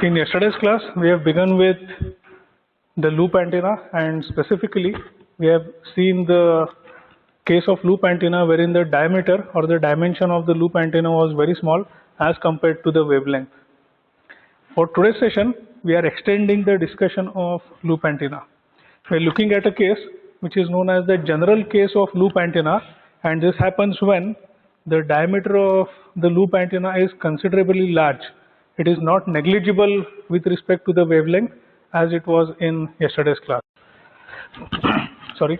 In yesterday's class, we have begun with the loop antenna, and specifically we have seen the case of loop antenna wherein the diameter or the dimension of the loop antenna was very small as compared to the wavelength. For today's session, we are extending the discussion of loop antenna. We are looking at a case which is known as the general case of loop antenna, and this happens when the diameter of the loop antenna is considerably large. It is not negligible with respect to the wavelength as it was in yesterday's class. Sorry.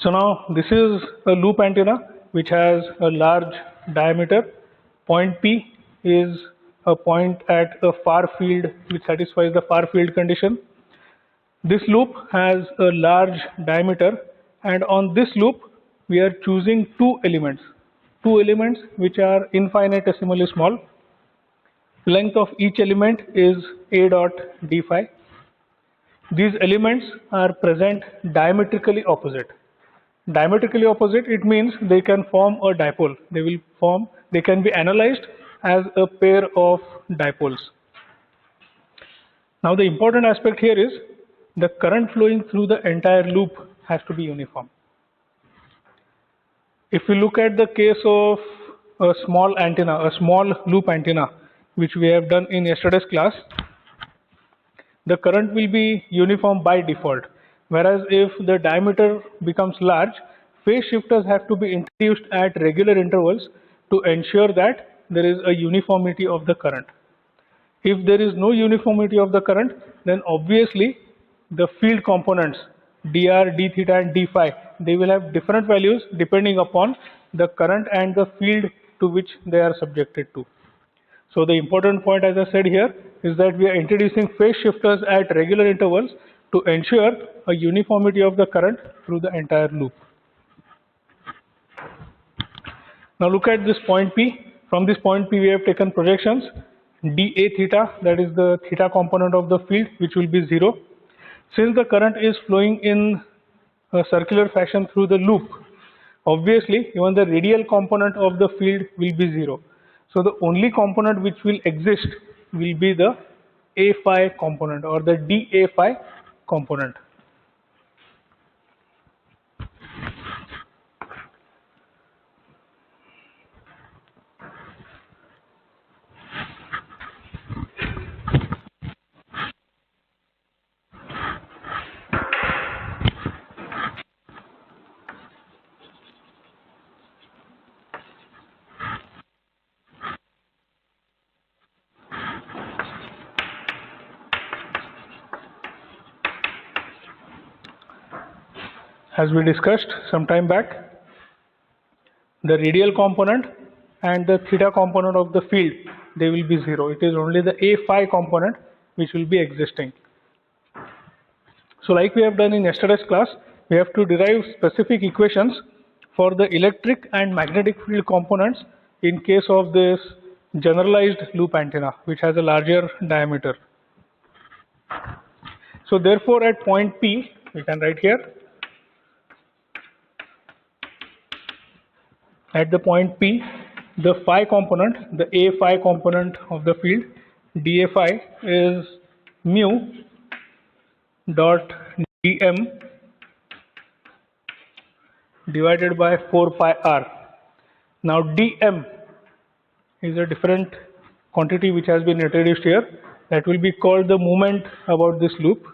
So now this is a loop antenna which has a large diameter. Point P is a point at a far field which satisfies the far field condition. This loop has a large diameter, and on this loop we are choosing two elements which are infinitesimally small. Length of each element is a dot d phi. These elements are present diametrically opposite. Diametrically opposite, it means they can form a dipole. They can be analyzed as a pair of dipoles. Now the important aspect here is the current flowing through the entire loop has to be uniform. If we look at the case of a small antenna, a small loop antenna, which we have done in yesterday's class, the current will be uniform by default. Whereas if the diameter becomes large, phase shifters have to be introduced at regular intervals to ensure that there is a uniformity of the current. If there is no uniformity of the current, then obviously the field components dr, d theta and d phi, they will have different values depending upon the current and the field to which they are subjected to. So the important point, as I said here, is that we are introducing phase shifters at regular intervals to ensure a uniformity of the current through the entire loop. Now look at this point P. From this point P we have taken projections dA theta, that is the theta component of the field, which will be 0. Since the current is flowing in a circular fashion through the loop, obviously even the radial component of the field will be 0. So the only component which will exist will be the A phi component or the dA phi component. As we discussed some time back, the radial component and the theta component of the field, they will be 0. It is only the A phi component which will be existing. So like we have done in yesterday's class, we have to derive specific equations for the electric and magnetic field components in case of this generalized loop antenna which has a larger diameter. So therefore at point P, we can write here, at the point P, the phi component, the A phi component of the field, dA phi, is mu dot dm divided by 4 pi r. Now dm is a different quantity which has been introduced here, that will be called the moment about this loop.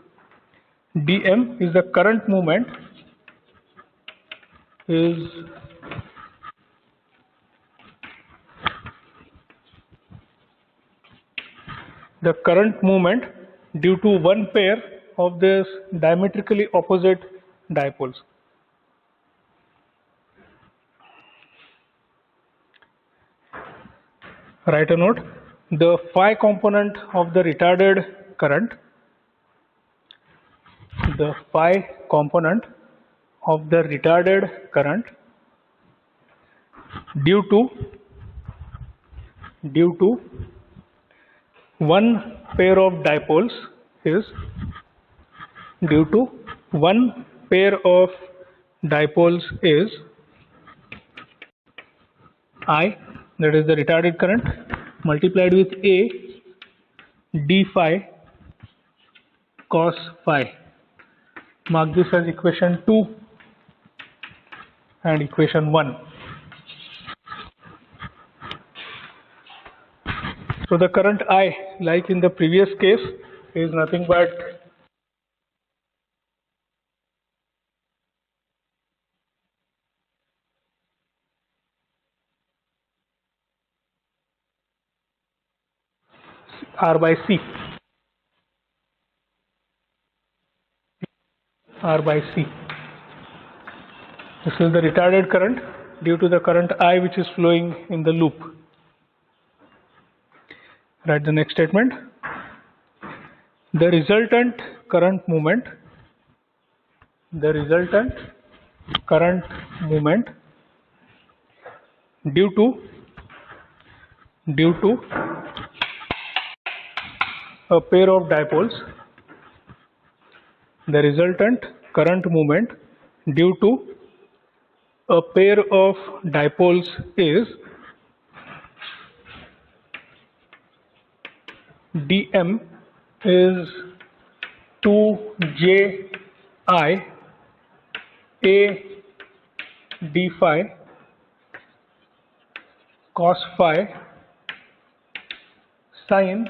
dm is the current moment, is the current movement due to one pair of this diametrically opposite dipoles. Write a note, the phi component of the retarded current, the phi component of the retarded current due to one pair of dipoles is I, that is the retarded current, multiplied with A d phi cos phi. Mark this as equation 2 and equation 1. So the current I, like in the previous case, is nothing but R by C. R by C. This is the retarded current due to the current I which is flowing in the loop. Write the next statement. The resultant current movement due to a pair of dipoles, the resultant current movement due to a pair of dipoles is dm is 2ji a d phi cos phi sin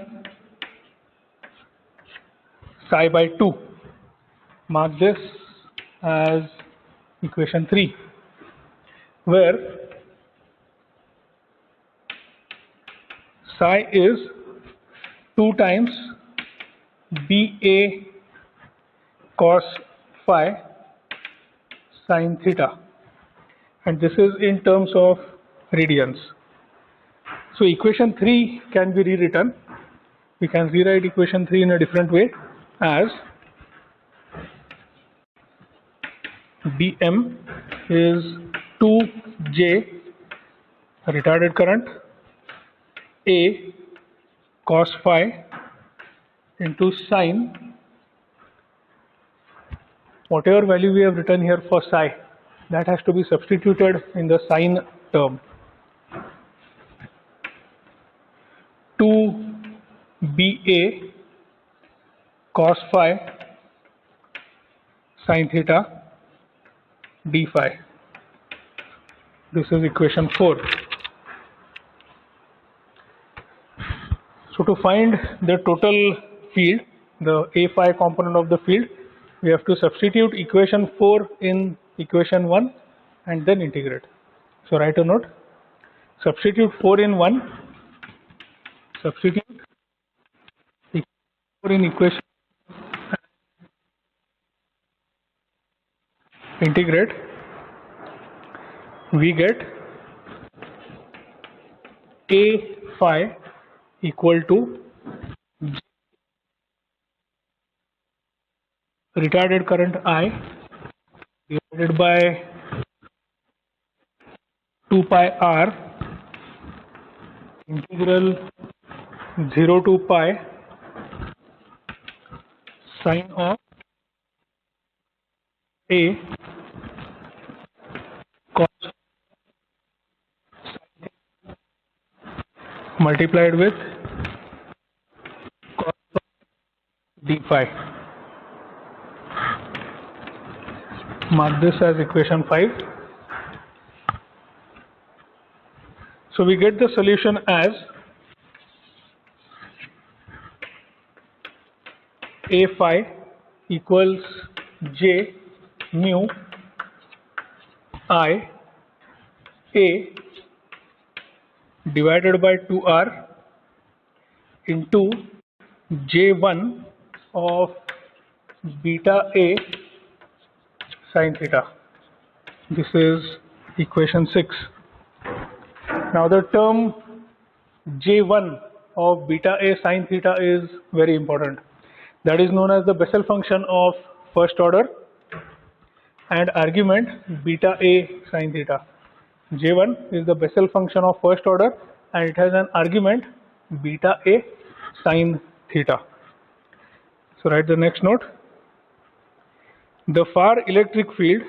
psi by 2. Mark this as equation 3, where psi is 2 times ba cos phi sin theta, and this is in terms of radians. So equation 3 can be rewritten. We can rewrite equation 3 in a different way as dm is 2j retarded current a cos phi into sin whatever value we have written here for psi, that has to be substituted in the sin term. 2ba cos phi sin theta d phi. This is equation 4. So to find the total field, the a phi component of the field, we have to substitute equation 4 in equation 1 and then integrate. So write a note. Substitute 4 in 1. Substitute 4 in equation. Integrate. We get a phi equal to retarded current I divided by 2 pi r integral 0 to pi sin of a cos multiplied with cos d phi. Mark this as equation 5. So we get the solution as a phi equals j mu I a divided by 2r into j1 of beta a sin theta. This is equation 6. Now the term j1 of beta a sin theta is very important. That is known as the Bessel function of first order and argument beta a sin theta. j1 is the Bessel function of first order and it has an argument beta a sin theta. So write the next note. The far electric field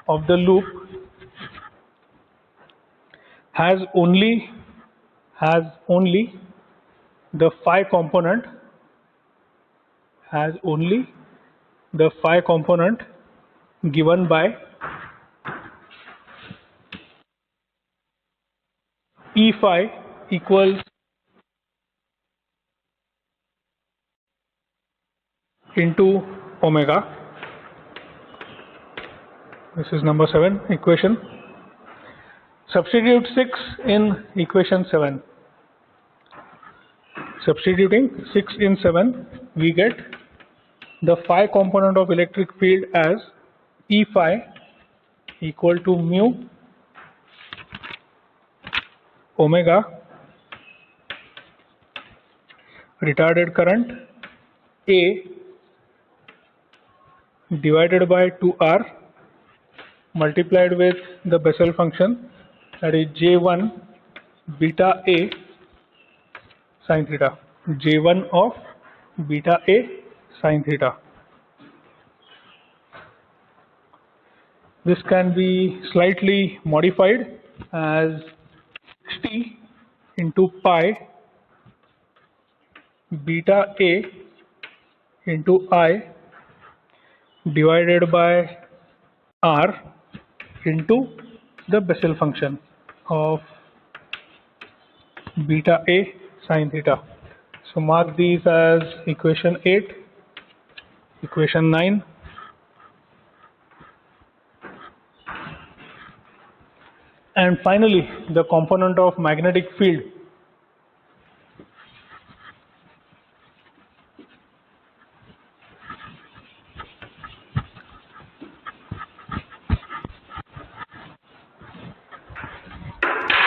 of the loop has only has only the phi component has only the phi component given by E phi equals into omega. This is number 7 equation. Substitute 6 in equation 7. Substituting 6 in 7, we get the phi component of electric field as E phi equal to mu omega retarded current A divided by 2R multiplied with the Bessel function, that is J1 beta A sin theta. J1 of beta A sin theta. This can be slightly modified as 60 into pi beta A into I divided by R into the Bessel function of beta A sin theta. So mark these as equation 8, equation 9, and finally the component of magnetic field.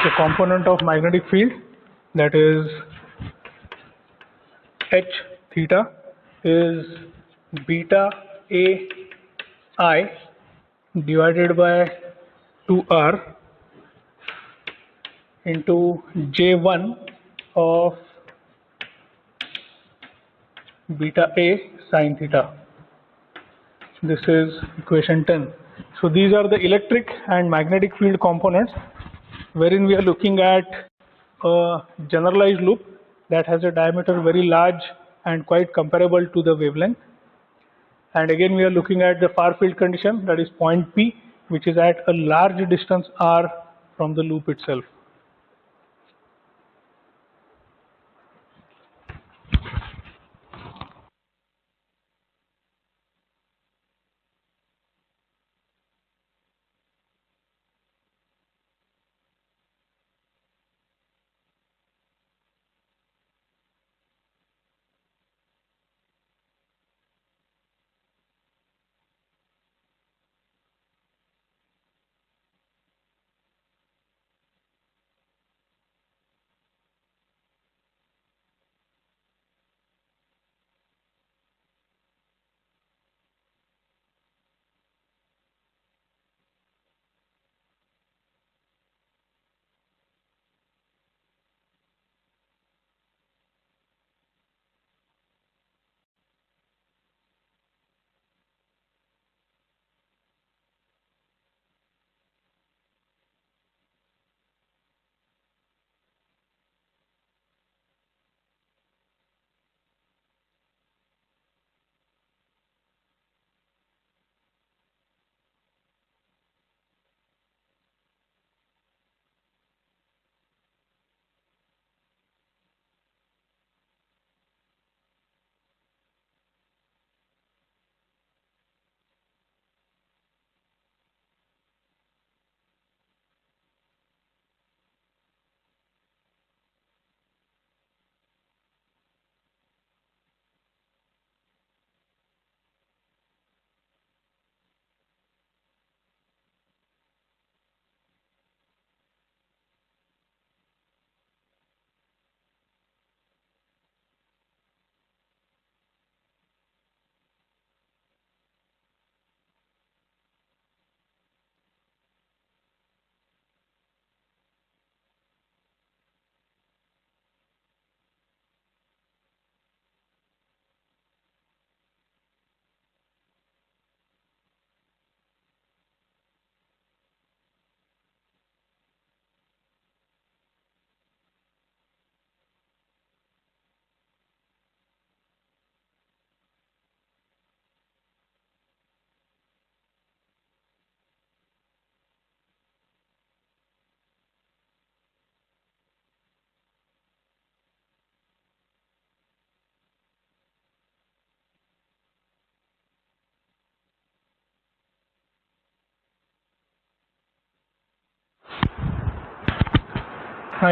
The component of magnetic field, that is H theta, is beta A I divided by 2R into J1 of beta A sin theta. This is equation 10. So these are the electric and magnetic field components, wherein we are looking at a generalized loop that has a diameter very large and quite comparable to the wavelength. And again we are looking at the far field condition, that is point P, which is at a large distance r from the loop itself.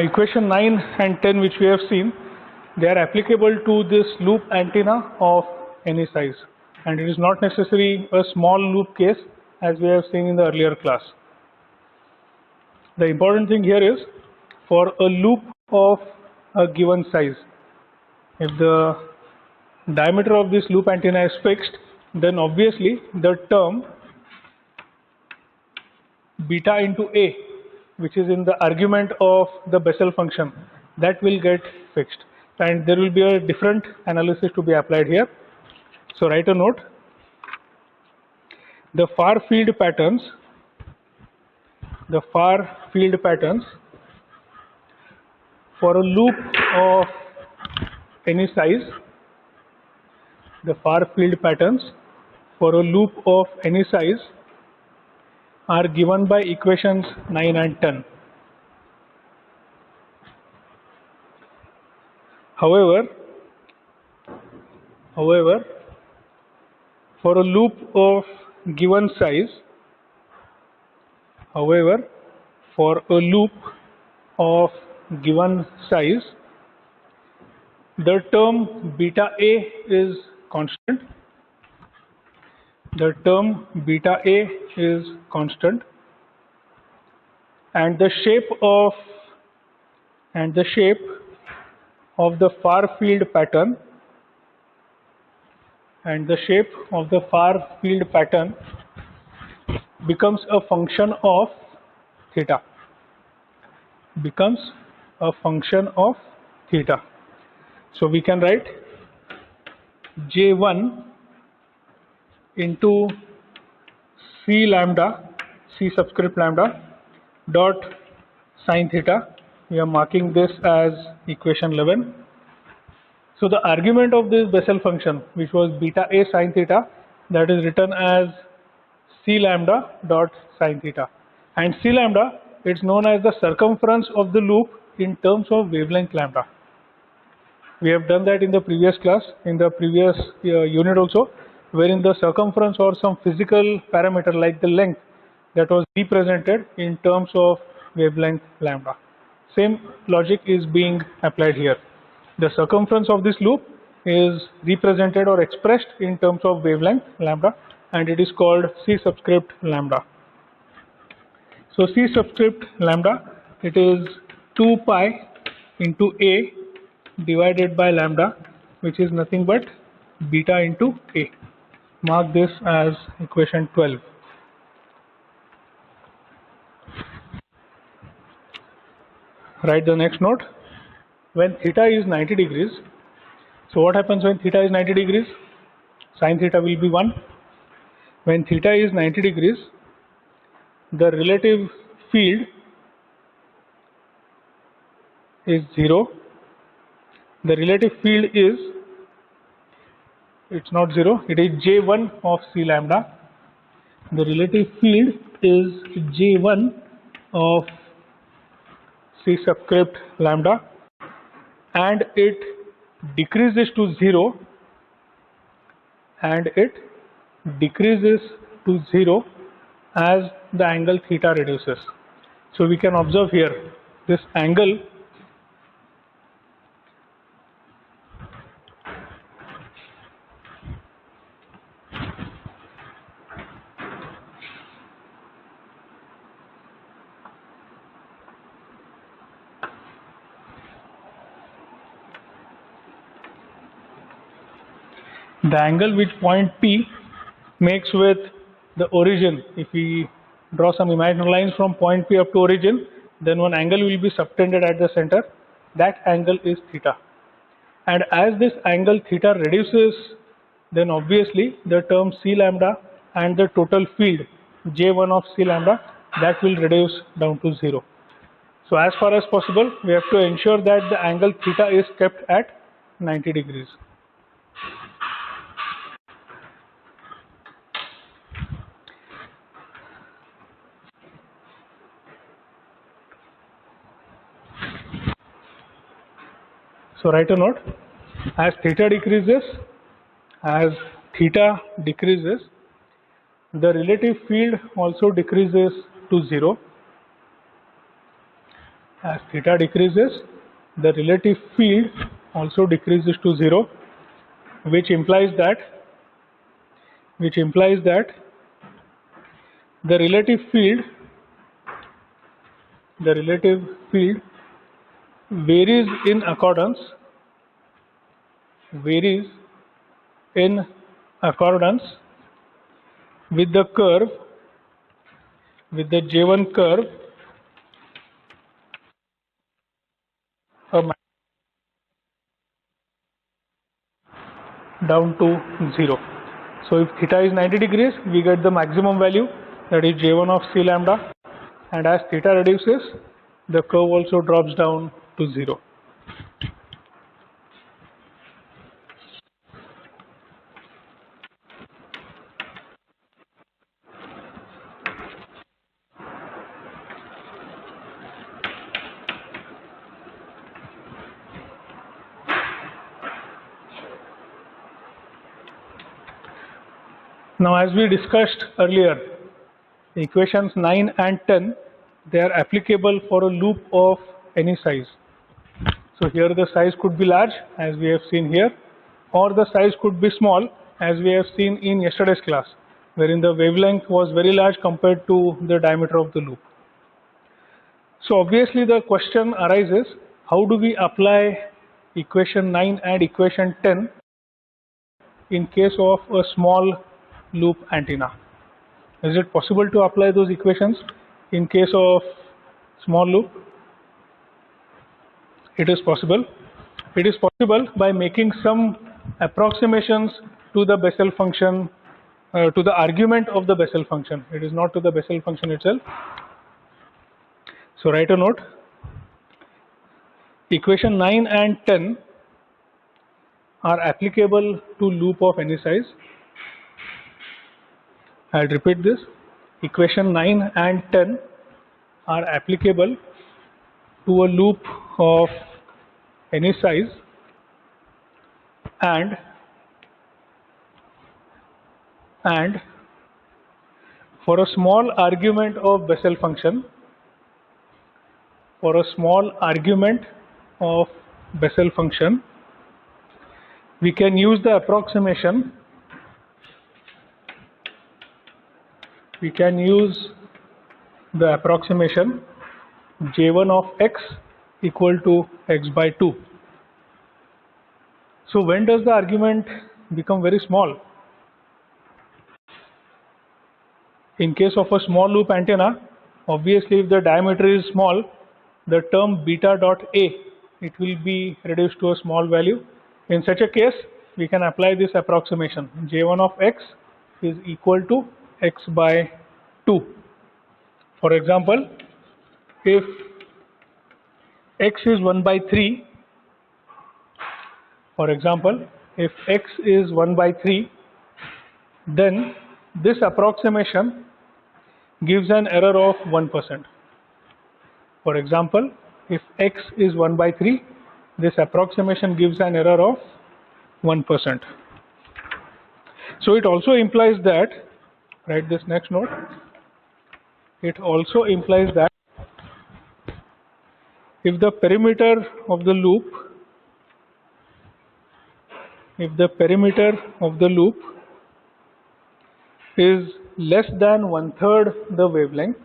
equation 9 and 10 which we have seen, they are applicable to this loop antenna of any size, and it is not necessary a small loop case as we have seen in the earlier class. The important thing here is, for a loop of a given size, if the diameter of this loop antenna is fixed, then obviously the term beta into A, which is in the argument of the Bessel function, that will get fixed, and there will be a different analysis to be applied here. So write a note: the far field patterns for a loop of any size, the far field patterns for a loop of any size are given by equations 9 and 10. However, for a loop of given size, the term beta A is constant. And the shape of the far field pattern becomes a function of theta. So we can write J1 into C subscript lambda dot sine theta. We are marking this as equation 11. So the argument of this Bessel function, which was beta A sine theta, that is written as C lambda dot sine theta, and C lambda, it's known as the circumference of the loop in terms of wavelength lambda. We have done that in the previous class, in the previous unit also, wherein the circumference or some physical parameter like the length, that was represented in terms of wavelength lambda. Same logic is being applied here. The circumference of this loop is represented or expressed in terms of wavelength lambda, and it is called C subscript lambda. So C subscript lambda, it is 2 pi into A divided by lambda, which is nothing but beta into A. Mark this as equation 12. Write the next note. When theta is 90 degrees, so what happens when theta is 90 degrees? Sin theta will be 1. When theta is 90 degrees, the relative field is 0. The relative field is, it's not 0, it is J1 of C lambda. The relative field is J1 of C subscript lambda, and it decreases to 0, as the angle theta reduces. So we can observe here this angle the angle which point P makes with the origin. If we draw some imaginary lines from point P up to origin, then one angle will be subtended at the center. That angle is theta. And as this angle theta reduces, then obviously the term C lambda and the total field J1 of C lambda, that will reduce down to 0. So as far as possible, we have to ensure that the angle theta is kept at 90 degrees. So write a note: as theta decreases, the relative field also decreases to 0, As theta decreases, the relative field also decreases to 0, which implies that the relative field varies in accordance with the curve, with the J1 curve down to 0. So if theta is 90 degrees, we get the maximum value, that is J1 of C lambda, and as theta reduces, the curve also drops down to 0. Now, as we discussed earlier, equations 9 and 10, they are applicable for a loop of any size. So here the size could be large, as we have seen here, or the size could be small, as we have seen in yesterday's class, wherein the wavelength was very large compared to the diameter of the loop. So obviously the question arises, how do we apply equation 9 and equation 10 in case of a small loop antenna? Is it possible to apply those equations in case of small loop? It is possible. It is possible by making some approximations to the Bessel function, to the argument of the Bessel function. It is not to the Bessel function itself. So write a note. Equation 9 and 10 are applicable to loop of any size. I'll repeat this. Equation 9 and 10 are applicable to a loop of any size, and for a small argument of Bessel function, we can use the approximation J1 of x equal to x by 2. So when does the argument become very small? In case of a small loop antenna, obviously if the diameter is small, the term beta dot a, it will be reduced to a small value. In such a case, we can apply this approximation. J1 of x is equal to x by 2. For example, if x is 1 by 3, then this approximation gives an error of 1%. For example, if x is 1 by 3, this approximation gives an error of 1%. So it also implies that, write this next note, it also implies that if the perimeter of the loop is less than 1/3 the wavelength,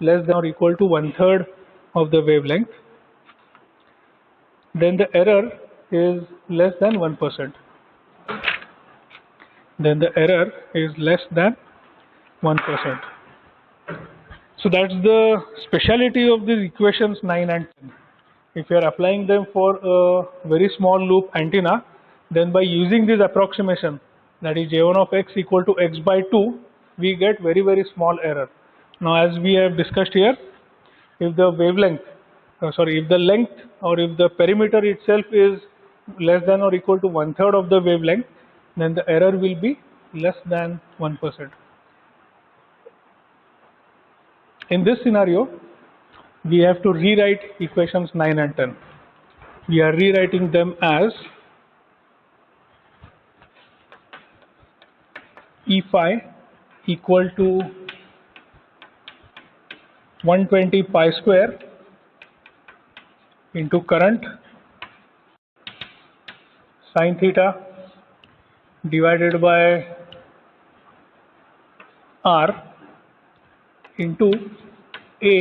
less than or equal to 1/3 of the wavelength, then the error is less than 1%. So that's the speciality of these equations 9 and 10. If you are applying them for a very small loop antenna, then by using this approximation, that is J1 of x equal to x by 2, we get very, very small error. Now as we have discussed here, if the length or if the perimeter itself is less than or equal to 1/3 of the wavelength, then the error will be less than 1%. In this scenario, we have to rewrite equations 9 and 10. We are rewriting them as E phi equal to 120 pi square into current sin theta divided by R into A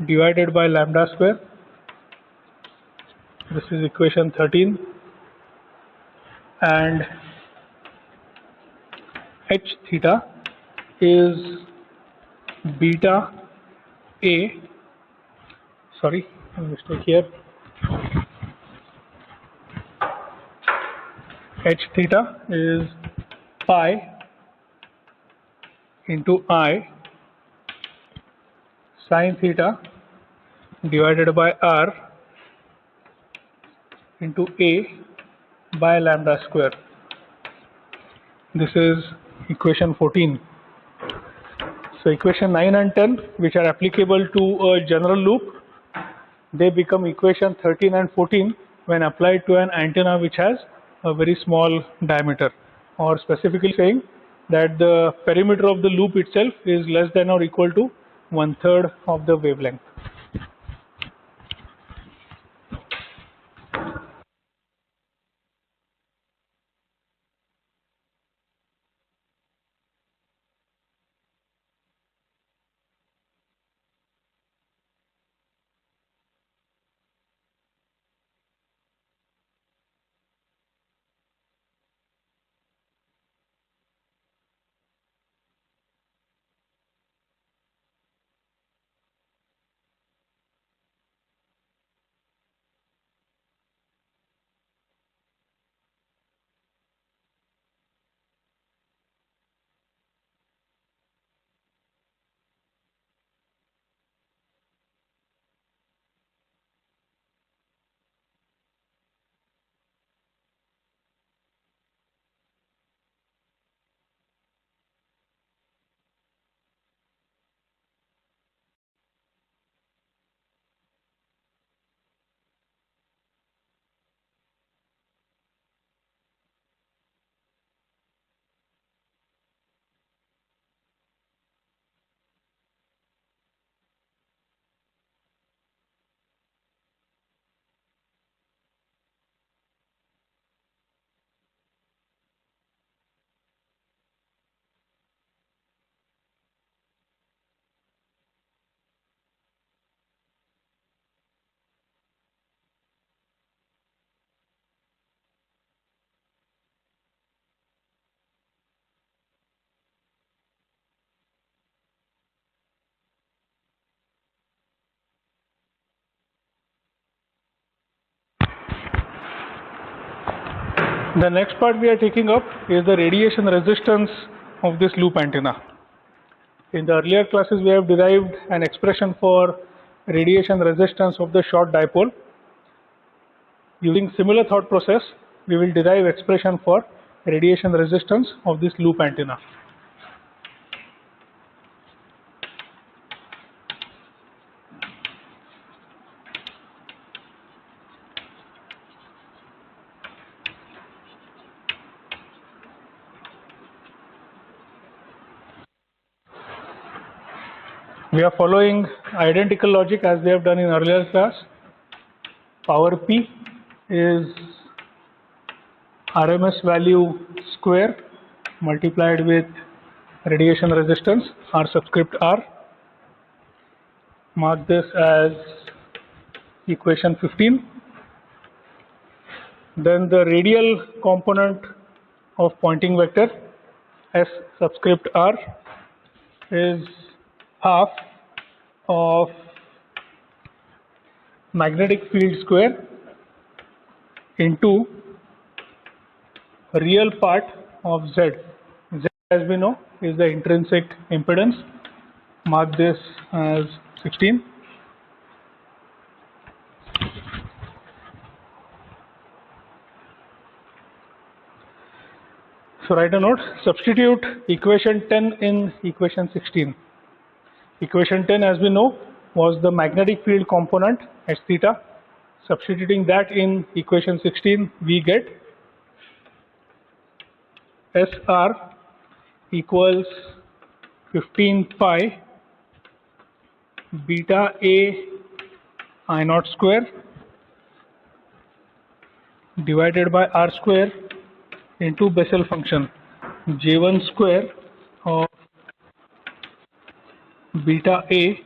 divided by lambda square. This is equation 13, and H theta is beta A, sorry, mistake here. H theta is pi into I sin theta divided by R into A by lambda square. This is equation 14. So equation 9 and 10, which are applicable to a general loop, they become equation 13 and 14 when applied to an antenna which has a very small diameter, or specifically saying that the perimeter of the loop itself is less than or equal to 1/3 of the wavelength. The next part we are taking up is the radiation resistance of this loop antenna. In the earlier classes, we have derived an expression for radiation resistance of the short dipole. Using similar thought process, we will derive expression for radiation resistance of this loop antenna. We are following identical logic as we have done in earlier class. Power P is RMS value square multiplied with radiation resistance R subscript R. Mark this as equation 15. Then the radial component of Poynting vector S subscript R is half of magnetic field square into real part of Z. Z, as we know, is the intrinsic impedance. Mark this as 16. So write a note, substitute equation 10 in equation 16. Equation 10, as we know, was the magnetic field component H theta. Substituting that in equation 16, we get SR equals 15 pi beta A I naught square divided by r square into Bessel function j1 square of beta a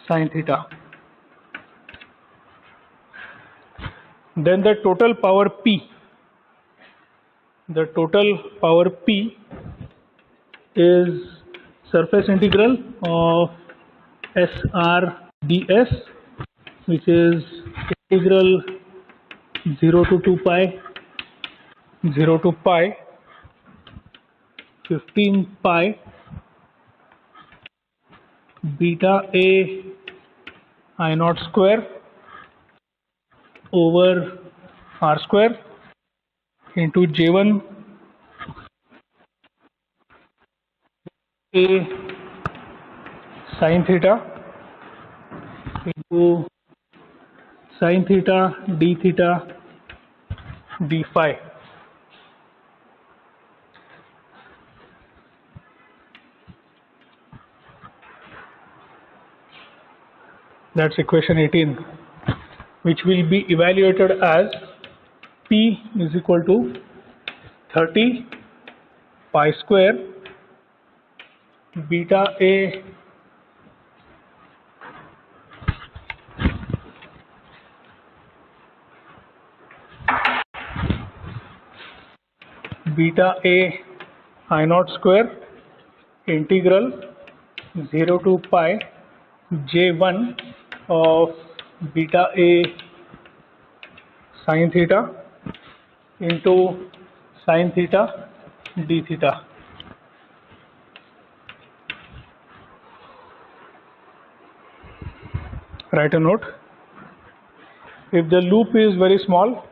sin theta. Then the total power P is surface integral of SR ds, which is integral 0 to 2 pi 0 to pi 15 pi beta a I naught square over r square into j1 a sin theta into sin theta d phi. That's equation 18, which will be evaluated as P is equal to 30 pi square beta a I naught square integral 0 to pi j1 of beta a sin theta into sin theta d theta. Write a note. If the loop is very small,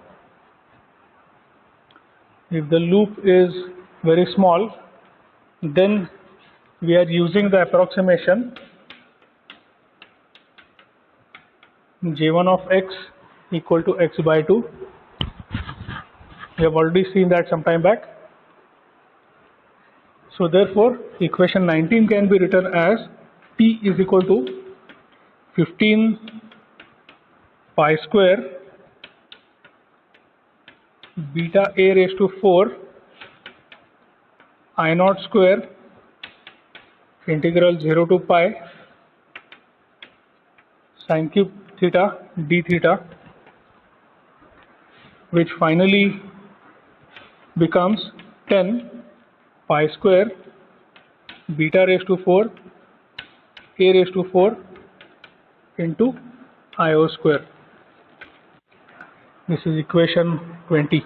then we are using the approximation j1 of x equal to x by 2. We have already seen that some time back. So therefore, equation 19 can be written as P is equal to 15 pi square beta a raised to 4 I naught square integral 0 to pi sin cube theta d theta, which finally becomes 10 pi square beta raised to 4 a raised to 4 into I0 square. This is equation 20.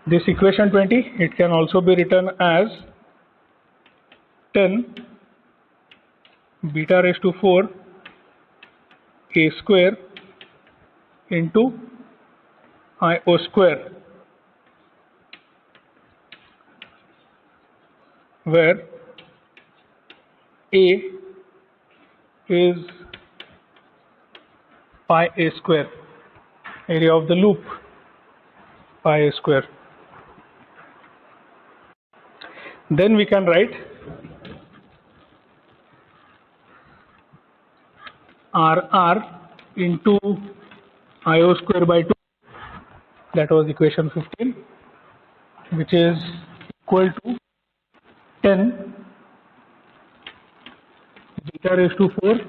This equation 20, it can also be written as 10 beta raised to 4 a square into I0 square, where a is pi a square, area of the loop pi a square. Then we can write RR into I0 square by 2, that was equation 15, which is equal to 10 beta raised to 4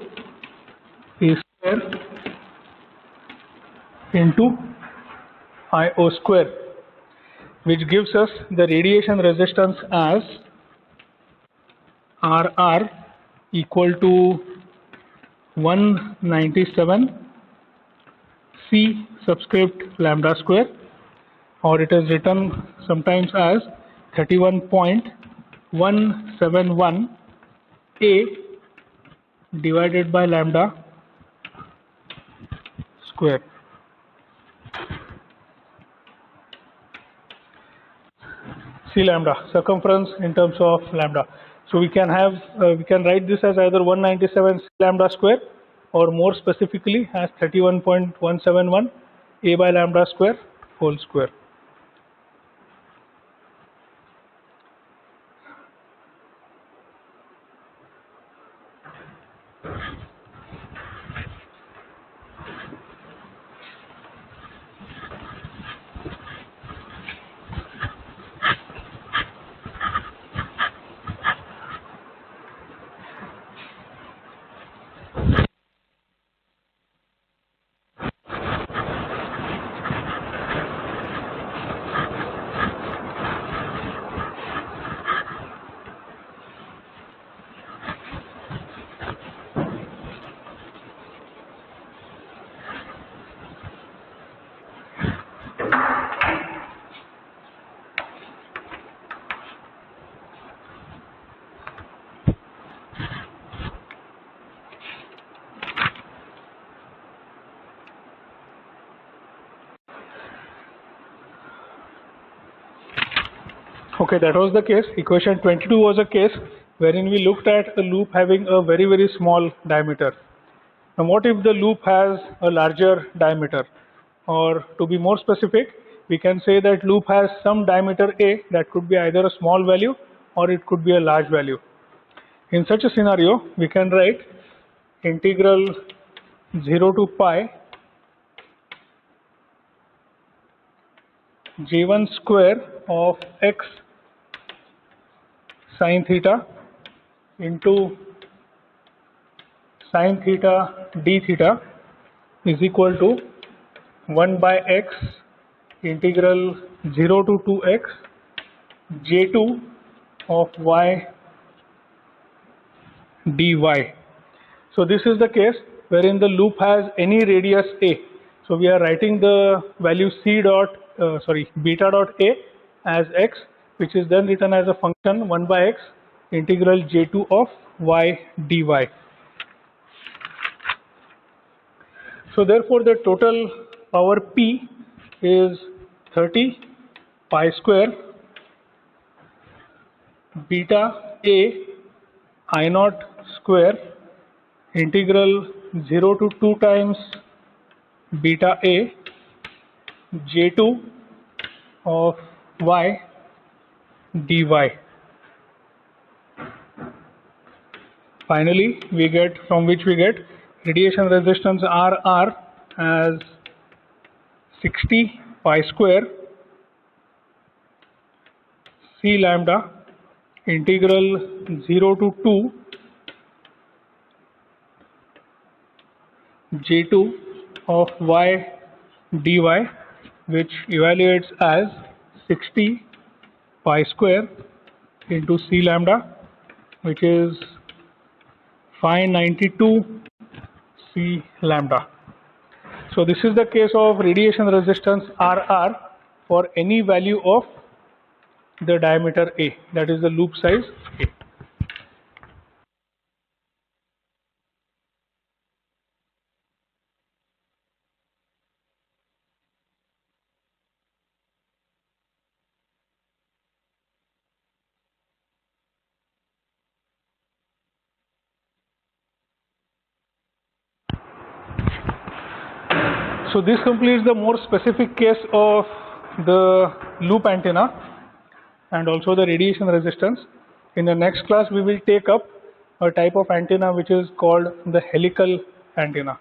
a square into I0 square, which gives us the radiation resistance as RR equal to 197 C subscript lambda square, or it is written sometimes as 31.171 A divided by lambda square. C lambda, circumference in terms of lambda. So we can have we can write this as either 197 C lambda square, or more specifically as 31.171 A by lambda square whole square. Okay, that was the case. Equation 22 was a case wherein we looked at a loop having a very small diameter. Now what if the loop has a larger diameter? Or to be more specific, we can say that loop has some diameter A that could be either a small value or it could be a large value. In such a scenario, we can write integral 0 to pi j1 square of x sin theta into sin theta d theta is equal to 1 by x integral 0 to 2x j2 of y dy. So this is the case wherein the loop has any radius a. So we are writing the value beta dot a as x, which is then written as a function 1 by x integral j2 of y dy. So therefore the total power p is 30 pi square beta a I naught square integral 0 to 2 times beta a j2 of y dy. Finally, we get radiation resistance RR as 60 pi square C lambda integral 0 to 2 j2 of y dy, which evaluates as 60 pi square into C lambda, which is 592 C lambda. So this is the case of radiation resistance RR for any value of the diameter A, that is the loop size A. So this completes the more specific case of the loop antenna and also the radiation resistance. In the next class we will take up a type of antenna which is called the helical antenna.